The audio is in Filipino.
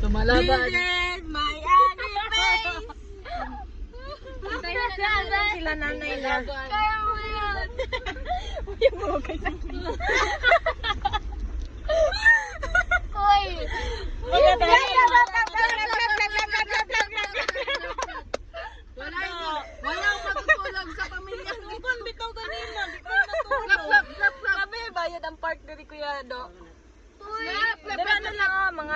Lumalaban. My ugly face. Sila nanay na. Kaya mo yan. Yung mga kasi. Hoy. Walang matutulog sa pamilya. Bukon bitaw ganina, di ko natulog. Sabi bayad ang part diri kuya do. Uy, dira na lang mga